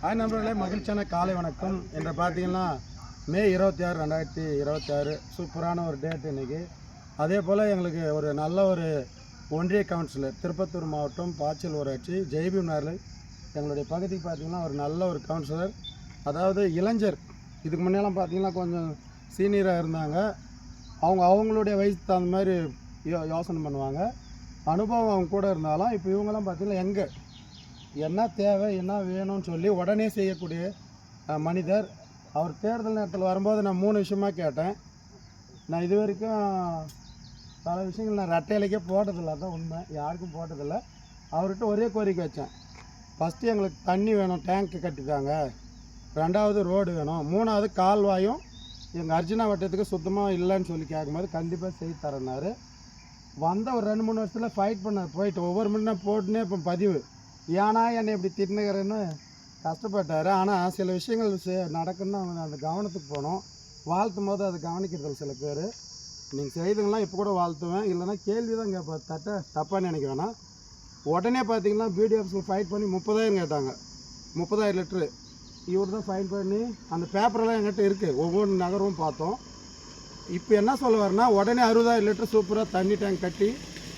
Hi நண்பர்களே, மகிழ்ச்சியான காலை வணக்கம். என்று பார்த்தீங்கன்னா மே 26, 2026 சூப்பரான ஒரு டேட் இன்றைக்கி. அதே போல் எங்களுக்கு ஒரு நல்ல ஒரு ஒன்றிய கவுன்சிலர் திருப்பத்தூர் மாவட்டம் பாய்ச்சல் ஊராட்சி ஜெய்பீம் நகரில் எங்களுடைய பகுதிக்கு பார்த்திங்கன்னா ஒரு நல்ல ஒரு கவுன்சிலர், அதாவது இளைஞர். இதுக்கு முன்னெல்லாம் பார்த்திங்கன்னா கொஞ்சம் சீனியராக இருந்தாங்க. அவங்களுடைய வயசுக்கு தகுந்த மாதிரி யோசனை பண்ணுவாங்க. அனுபவம் அவங்க கூட இருந்தாலும் இப்போ இவங்கெல்லாம் பார்த்திங்கன்னா எங்கே என்ன தேவை என்ன வேணும்னு சொல்லி உடனே செய்யக்கூடிய மனிதர். அவர் தேர்தல் நேரத்தில் வரும்போது நான் 3 விஷயமாக கேட்டேன். நான் இது வரைக்கும் பல விஷயங்கள் நான் ரெட்டையிலைக்கே போட்டதில்லை, அதுதான் உண்மை, யாருக்கும் போட்டதில்லை. அவர்கிட்ட ஒரே கோரிக்கை வச்சேன். ஃபஸ்ட்டு எங்களுக்கு தண்ணி வேணும், டேங்க்கு கட்டிட்டாங்க. 2வது ரோடு வேணும். 3வது கால்வாயும் எங்கள் அர்ஜுனா வட்டத்துக்கு சுத்தமாக இல்லைன்னு சொல்லி கேட்கும்போது கண்டிப்பாக செய்து தரேன்னாரு. வந்த ஒரு 2-3 வருஷத்தில் ஃபைட் பண்ண போயிட்டு ஒவ்வொரு முன்ன போட்டுனே இப்போ பதிவு ஏன்னா என்னை இப்படி திட்டுனுக்கிறேன்னு கஷ்டப்பட்டார். ஆனால் சில விஷயங்கள் நடக்குன்னு அவங்க அந்த கவனத்துக்கு போனோம். வாழ்த்தும் போது அதை கவனிக்கிறதில்ல சில பேர். நீங்கள் செய்துங்களாம் இப்போ கூட வாழ்த்துவேன், இல்லைனா கேள்வி தான் கேட்பேன். தப்பாக நினைக்க வேணாம். உடனே பார்த்தீங்கன்னா பிடிஎஃப்ஸில் ஃபைட் பண்ணி 30,000 கேட்டாங்க. 30,000 லிட்ரு இவர் தான் ஃபைன் பண்ணி அந்த பேப்பரெல்லாம் என்கிட்ட இருக்குது, ஒவ்வொரு நகரமும் பார்த்தோம். இப்போ என்ன சொல்ல வரேன்னா, உடனே 60,000 லிட்டர் சூப்பராக தண்ணி டேங்க் கட்டி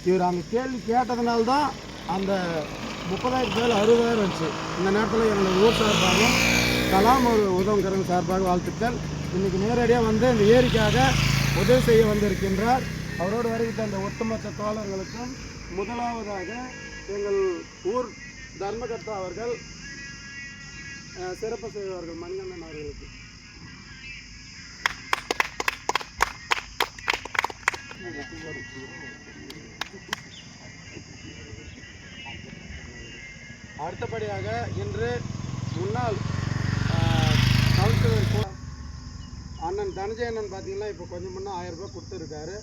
இவர் அங்கே கேள்வி கேட்டதுனால தான் அந்த 30,000 பேர் 60,000 வந்துச்சு. இந்த நேரத்தில் எங்களை ஊர் சார்பாகவும் கலாம் ஒரு உதவுங்கிறவங்க சார்பாக வாழ்த்துக்கள். இன்றைக்கி நேரடியாக வந்து இந்த ஏரிக்காக உதவி செய்ய வந்திருக்கின்றார். அவரோடு வருகின்ற அந்த ஒட்டுமொத்த தோழர்களுக்கும் முதலாவதாக எங்கள் ஊர் தர்மகர்த்தா அவர்கள் சிறப்பு செய்வார்கள் மணிகண்டன் அவர்களுக்கு. அடுத்தபடியாக இன்று முன்னாள் கவுன்சிலர் அண்ணன் தனஞ்சயன் பார்த்தீங்கன்னா இப்போ கொஞ்சம் முன்னே 1000 ரூபாய் கொடுத்துருக்காரு.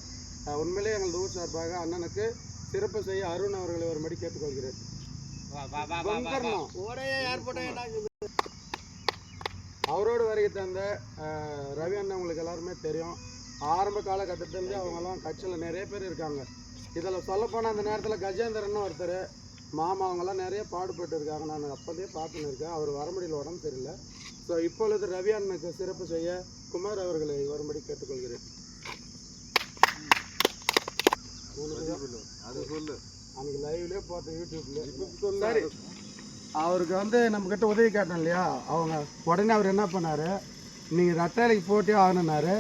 உண்மையிலே எங்கள் ஊர் சார்பாக அண்ணனுக்கு சிறப்பு செய்ய அருண் அவர்களை ஒரு மடி கேட்டுக்கொள்கிறேன். அவரோடு வருகை தந்த ரவி அண்ணன் உங்களுக்கு எல்லாருமே தெரியும். ஆரம்ப காலகட்டத்திலேருந்து அவங்கெல்லாம் கட்சியில் நிறைய பேர் இருக்காங்க. இதில் சொல்லப்போனால் அந்த நேரத்தில் கஜேந்திரன்னு ஒருத்தர் மாமா அவங்கெல்லாம் நிறைய பாடுபட்டு இருக்காங்க. நான் அப்போதே பார்த்துன்னு இருக்கேன். அவர் வர முடியல, உடம்பு சரியில்லை. ஸோ இப்பொழுது ரவி அண்ணனுக்கு சிறப்பு செய்ய குமார் அவர்களை வரும்படி கேட்டுக்கொள்கிறேன். அது சொல்லு, அன்றைக்கி லைவ்லேயே போட்ட யூடியூப்ல. சரி, அவருக்கு வந்து நம்மக்கிட்ட உதவி கேட்டோம் இல்லையா, அவங்க உடனே அவர் என்ன பண்ணார், நீங்கள் ரெட்டையிலைக்கு போட்டே ஆகணுன்னாரு.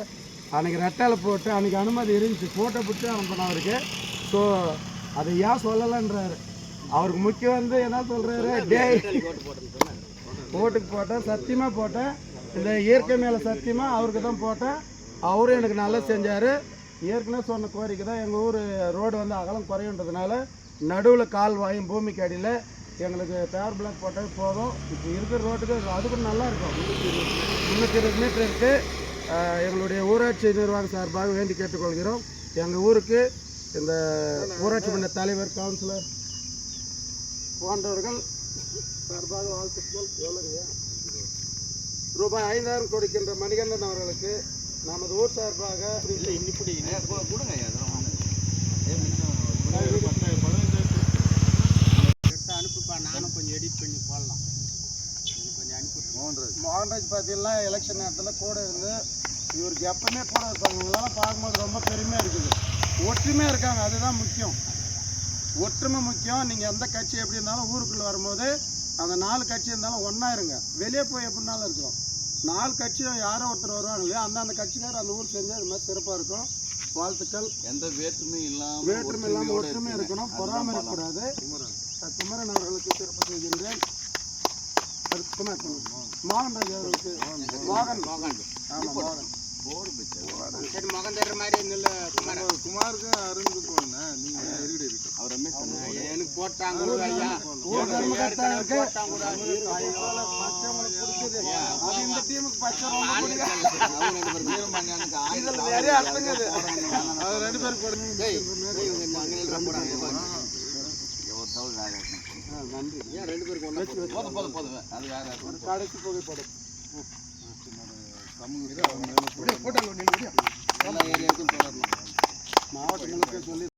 அன்றைக்கி ரெட்டையில போட்டு அன்றைக்கி அனுமதி இருந்துச்சு, ஃபோட்டோ பிடிச்சி அனுப்பின அவருக்கு. ஸோ அதை ஏன் சொல்லலைன்றாரு. அவருக்கு முக்கியம் வந்து என்ன சொல்கிறாரு, ஓட்டுக்கு போட்டேன், சத்தியமாக போட்டேன், இந்த இயற்கை மேலே சத்தியமாக அவருக்கு தான் போட்டேன். அவரும் எனக்கு நல்லா செஞ்சார். ஏற்கனவே சொன்ன கோரிக்கை தான், எங்கள் ஊர் ரோடு வந்து அகலம் குறையுன்றதுனால நடுவில் கால்வாயும் பூமிக்கு அடியில் எங்களுக்கு பேர் பிளாக் போட்டால் போதும். இப்போ இருக்கிற ரோட்டுக்கு அதுக்கு நல்லா இருக்கும். 320 மீட்டர் இருக்குது. எங்களுடைய ஊராட்சி நிர்வாக சார்பாக வேண்டி கேட்டுக்கொள்கிறோம். எங்கள் ஊருக்கு இந்த ஊராட்சி மன்ற தலைவர், கவுன்சிலர் போன்றவர்கள் சார்பாக வாழ்த்துக்கள். எவ்வளோங்க? ரூபாய் 5,000 கொடுக்கின்ற மணிகண்டன் அவர்களுக்கு நமது ஊர் சார்பாக அனுப்புப்பா. நானும் கொஞ்சம் எடிட் பண்ணி போடலாம். கொஞ்சம் அனுப்பி மோகன்ராஜ் பார்த்தீங்கன்னா எலெக்ஷன் நேரத்தில் கூட இருந்து இவருக்கு எப்பவுமே கூட இருப்பாங்க. இவங்களாம் பார்க்கும்போது ரொம்ப பெருமையாக இருக்குது. ஒற்றுமையாக இருக்காங்க, அதுதான் முக்கியம். ஒற்றுமை முக்கியம். நீங்கள் எந்த கட்சி எப்படி இருந்தாலும் ஊருக்குள்ளே வரும்போது அந்த 4 கட்சி இருந்தாலும் ஒன்றா இருங்க. வெளியே போய் எப்படினாலும் இருக்கும். 4 கட்சியும் யாரோ ஒருத்தர் வருவாங்க இல்லையா, அந்த கட்சிக்கார் அந்த ஊர் செஞ்சால் அது மாதிரி சிறப்பாக இருக்கும். வாழ்த்துக்கள். எந்த வேற்றுமை இல்லாமல் ஒற்றுமை இருக்கணும், பொறாமை இருக்கக்கூடாது. குமரன் அவர்களுக்கு சிறப்பு செய்கின்றேன். குமார் மோகன்ராஜ் அவர்களுக்கு ஆமாம் மோகன் சரி, மகன் தர்ற மாதிரி இல்லை. குமாருக்கு அருந்து போனா நீங்கள் இருக்கு. அவர் எனக்கு போட்டாங்க ஐயா, இந்த டீமுக்கு பச்சை நிறைய அர்த்தங்க. அவர் 2 பேருக்கு நன்றி. ஏன் 2 பேருக்கு போதும். அது வேற கடைசி புகைப்படம் மாவட்டம் முழுக்க சொல்லி